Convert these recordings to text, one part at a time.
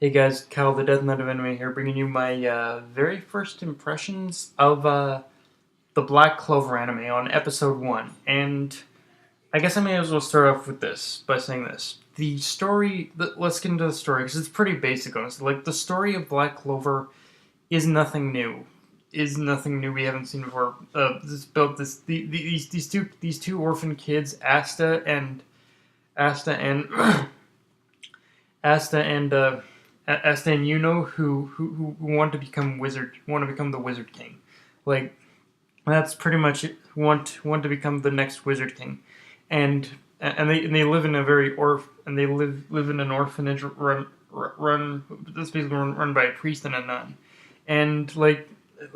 Hey guys, Kyle the Death Knight of Anime here, bringing you my very first impressions of the Black Clover Anime on episode 1. And I guess I may as well start off with this, by saying this. The story, let's get into the story, because it's pretty basic, honestly. Like, the story of Black Clover is nothing new. Is nothing new we haven't seen before. These two orphan kids, Asta and Asta and Asta and Yuno who want to become want to become the Wizard King. Like that's pretty much it. Want to become the next Wizard King, and they live in a very and they live in an orphanage run that's basically run by a priest and a nun, and like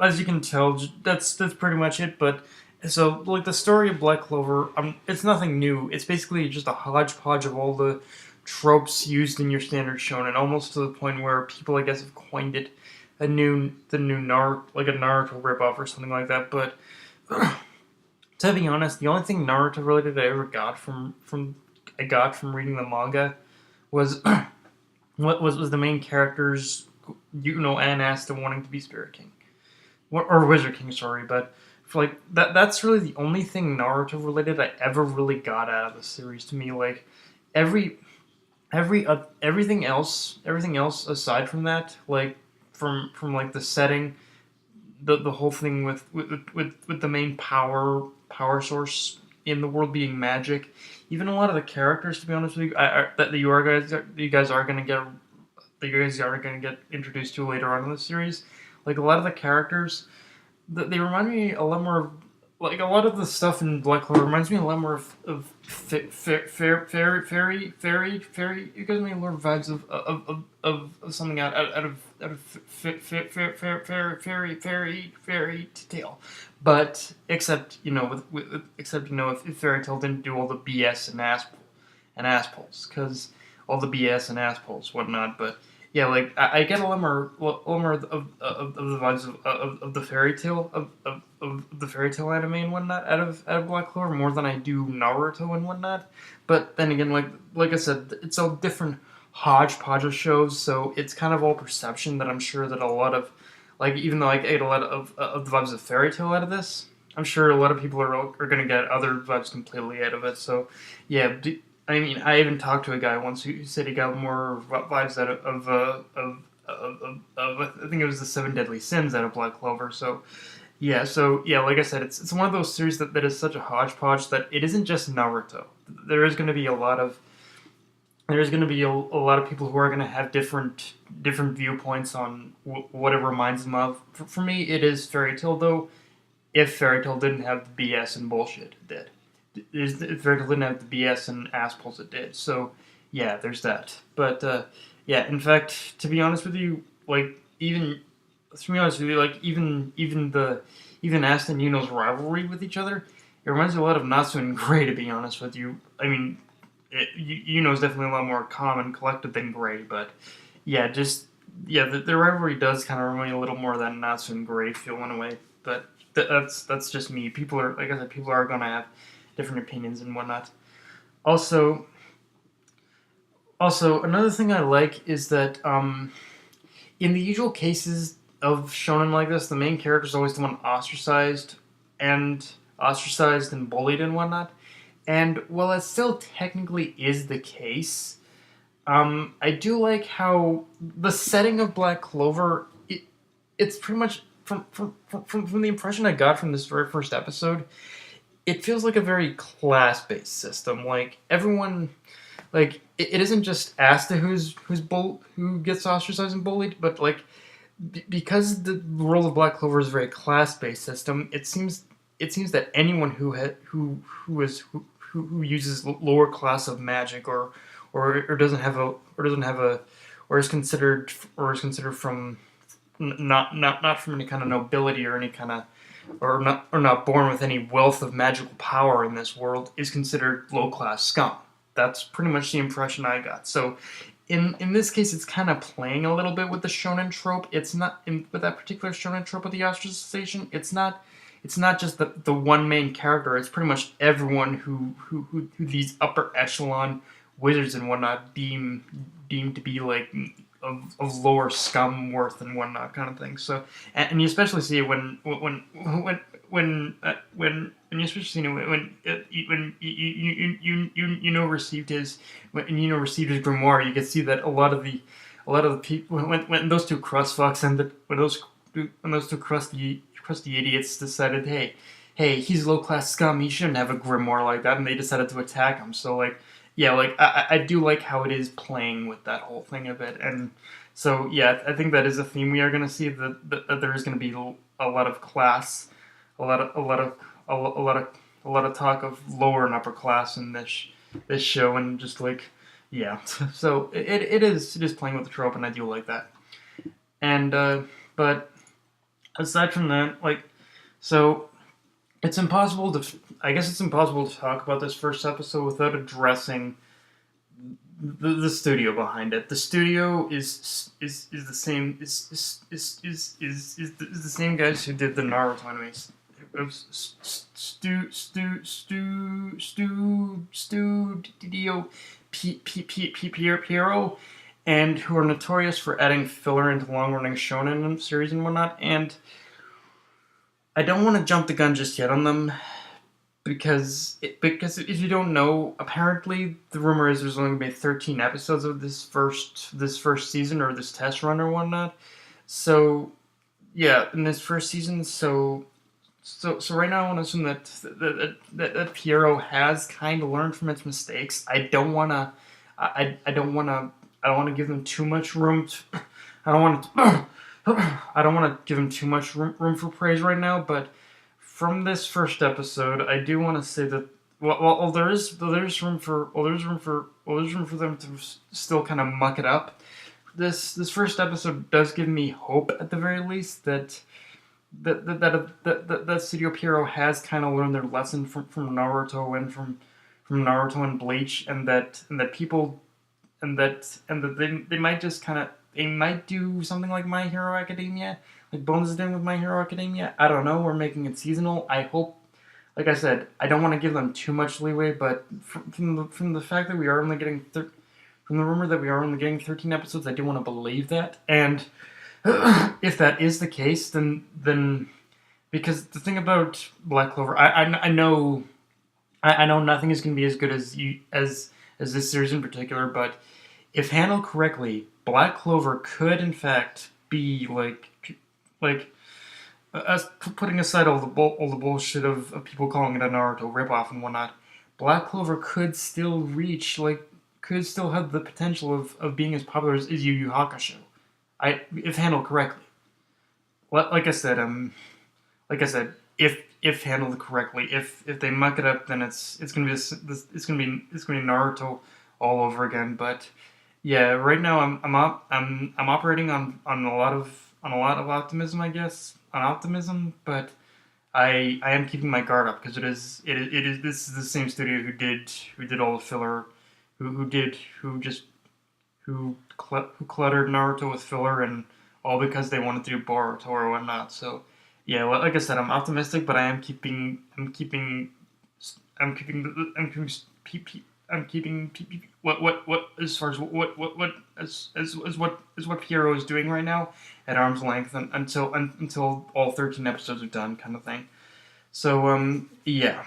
as you can tell, that's pretty much it. But so like the story of Black Clover, it's nothing new. It's basically just a hodgepodge of all the tropes used in your standard shonen, almost to the point where people, I guess, have coined it the new like a Naruto ripoff or something like that. But to be honest, the only thing Naruto related I ever got from reading the manga was what was the main characters, and Asta wanting to be Spirit King or Wizard King, sorry, but. For like that's really the only thing Naruto related I ever really got out of the series to me. Like every everything else aside from that, like from like the setting, the whole thing with the main power source in the world being magic, even a lot of the characters, to be honest with you, that you guys are gonna get introduced to later on in the series, like a lot of the characters, they remind me a lot more of, like a lot of the stuff in Black Clover reminds me a lot more of fairy. You guys may more vibes of something out of fairy tale, but except except if fairy tale didn't do all the BS and ass pulls, because all the BS and ass pulls whatnot, but yeah, like I get a little more of the vibes of the fairy tale of the fairy tale anime and whatnot out of Black Clover more than I do Naruto and whatnot. But then again, like I said, it's all different hodgepodge of shows, so it's kind of all perception. That I'm sure that a lot of, like, even though I get a lot of the vibes of fairy tale out of this, I'm sure a lot of people are gonna get other vibes completely out of it. So yeah, I mean, I even talked to a guy once who said he got more vibes out of I think it was the Seven Deadly Sins out of Black Clover. So yeah, like I said, it's one of those series that is such a hodgepodge that it isn't just Naruto. There is going to be a lot of a lot of people who are going to have different viewpoints on what it reminds them of. For me, it is Fairy Tail, though. If Fairy Tail didn't have the BS and bullshit, it did. If Fairy Tail didn't have the BS and asspulls, it did. So yeah, there's that. But yeah, in fact, to be honest with you, like even to be honest with you, like even Asta and Yuno's rivalry with each other, it reminds me a lot of Natsu and Gray. To be honest with you, I mean, Yuno's definitely a lot more calm and collected than Gray, but yeah, the rivalry does kind of remind me a little more of that Natsu and Gray feel in a way. But that's just me. People are, like I said, people are gonna have different opinions and whatnot. Also, another thing I like is that in the usual cases of shonen like this, the main character is always the one ostracized and bullied and whatnot. And while that still technically is the case, I do like how the setting of Black Clover. It's pretty much from the impression I got from this very first episode. It feels like a very class based system. Like everyone, like it isn't just Asta who gets ostracized and bullied, but like because the world of Black Clover is a very class based system, it seems that anyone who uses lower class of magic, or doesn't have a or is considered from not from any kind of nobility or any kind of, or not born with any wealth of magical power in this world, is considered low class scum. That's pretty much the impression I got. So in this case, it's kind of playing a little bit with the shonen trope. It's not with that particular shonen trope of the ostracization. It's not just the one main character. It's pretty much everyone who these upper echelon wizards and whatnot deem to be like of lower scum worth and whatnot kind of thing. So and you especially see it when you especially see it when received his received his grimoire. You can see that a lot of the people when those two crust fucks and when those two crusty idiots decided, hey, he's low class scum. He shouldn't have a grimoire like that, and they decided to attack him. So like, yeah, like I do like how it is playing with that whole thing a bit, and so yeah, I think that is a theme we are going to see that there is going to be a lot of class, a lot of talk of lower and upper class in this show, and just like yeah, so it is playing with the trope, and I do like that, and but aside from that, like so. It's impossible to. I guess it's impossible to talk about this first episode without addressing the studio behind it. The studio is the same is the same guys who did the Naruto animes. Studio Pierrot, and who are notorious for adding filler into long-running shonen series and whatnot. And I don't want to jump the gun just yet on them because if you don't know, apparently the rumor is there's only going to be 13 episodes of this first season or this test run or whatnot. So yeah, in this first season, so right now I want to assume that Pierrot has kind of learned from its mistakes. I don't want to give them too much room. I don't want to. I don't want to give him too much room for praise right now, but from this first episode, I do want to say that there's room for them to still kind of muck it up. This first episode does give me hope at the very least that Studio Pierrot has kind of learned their lesson from Naruto and from Naruto and Bleach, and that people and that they might just kind of. They might do something like My Hero Academia, like Bones is doing with My Hero Academia. I don't know. We're making it seasonal. I hope, like I said, I don't want to give them too much leeway, but from the fact that we are only getting from the rumor that we are only getting 13 episodes, I do want to believe that. And if that is the case, then because the thing about Black Clover, I know nothing is going to be as good as this series in particular, but if handled correctly, Black Clover could, in fact, be like putting aside all the bullshit of people calling it a Naruto ripoff and whatnot. Black Clover could still have the potential of being as popular as Yu Yu Hakusho, if handled correctly. Like I said, if handled correctly, if they muck it up, then it's gonna be Naruto all over again, but. Yeah, right now I'm operating on a lot of optimism, I guess, but I am keeping my guard up because it is this is the same studio who did all the filler, who cluttered Naruto with filler, and all because they wanted to do Boruto or whatnot. So yeah, like I said, I'm optimistic, but I'm keeping what as far as what Pierrot is doing right now at arm's length until all 13 episodes are done, kind of thing. So yeah,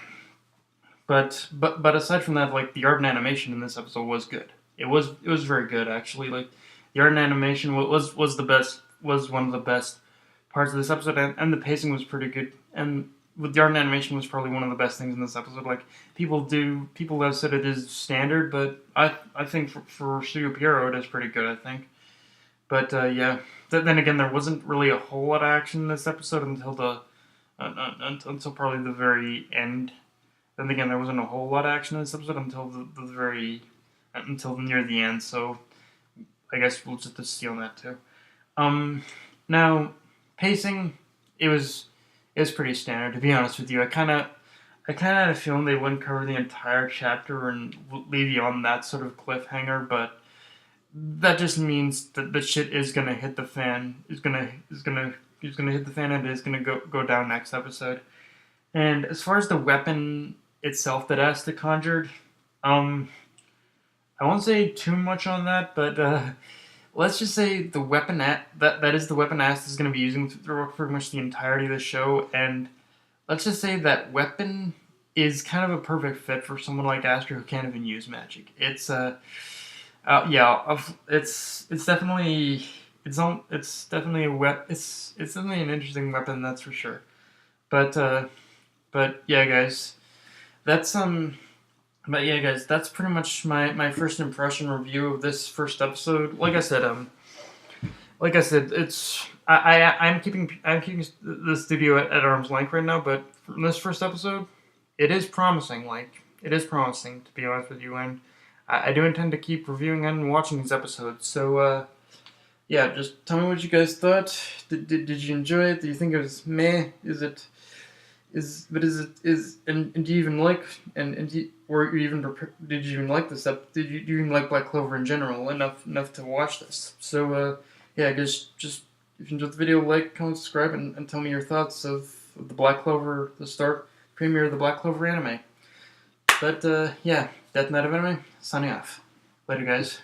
but aside from that, like the art and animation in this episode was good. It was very good actually. Like the art and animation was one of the best parts of this episode, and the pacing was pretty good. And with the art and animation was probably one of the best things in this episode. Like people have said it is standard, but I think for Studio Pierrot it is pretty good. I think, but yeah. Then again, there wasn't really a whole lot of action in this episode until probably the very end. Then again, there wasn't a whole lot of action in this episode until near the end. So I guess we'll just see on that too. Now pacing, it was pretty standard, to be honest with you. I kind of had a feeling they wouldn't cover the entire chapter and leave you on that sort of cliffhanger, but that just means that the shit is gonna hit the fan. Is gonna hit the fan, and it is gonna go down next episode. And as far as the weapon itself that Asta conjured, I won't say too much on that, but let's just say the weapon that is the weapon Ass is going to be using throughout pretty much the entirety of the show, and let's just say that weapon is kind of a perfect fit for someone like Aster who can't even use magic. It's definitely it's definitely it's definitely an interesting weapon, that's for sure. But yeah, guys, that's But yeah, guys, that's pretty much my first impression review of this first episode. It's I'm keeping the studio at arm's length right now. But from this first episode, it is promising. Like, it is promising, to be honest with you, and I do intend to keep reviewing and watching these episodes. So yeah, just tell me what you guys thought. Did you enjoy it? Do you think it was meh? And do you even like and do you, or you even did you even like this up? Did you even like Black Clover in general enough to watch this? So yeah, I guess just if you enjoyed the video, like, comment, subscribe, and tell me your thoughts of the Black Clover, the start premiere of the Black Clover anime. But yeah, Death Night of Anime, signing off. Later, guys.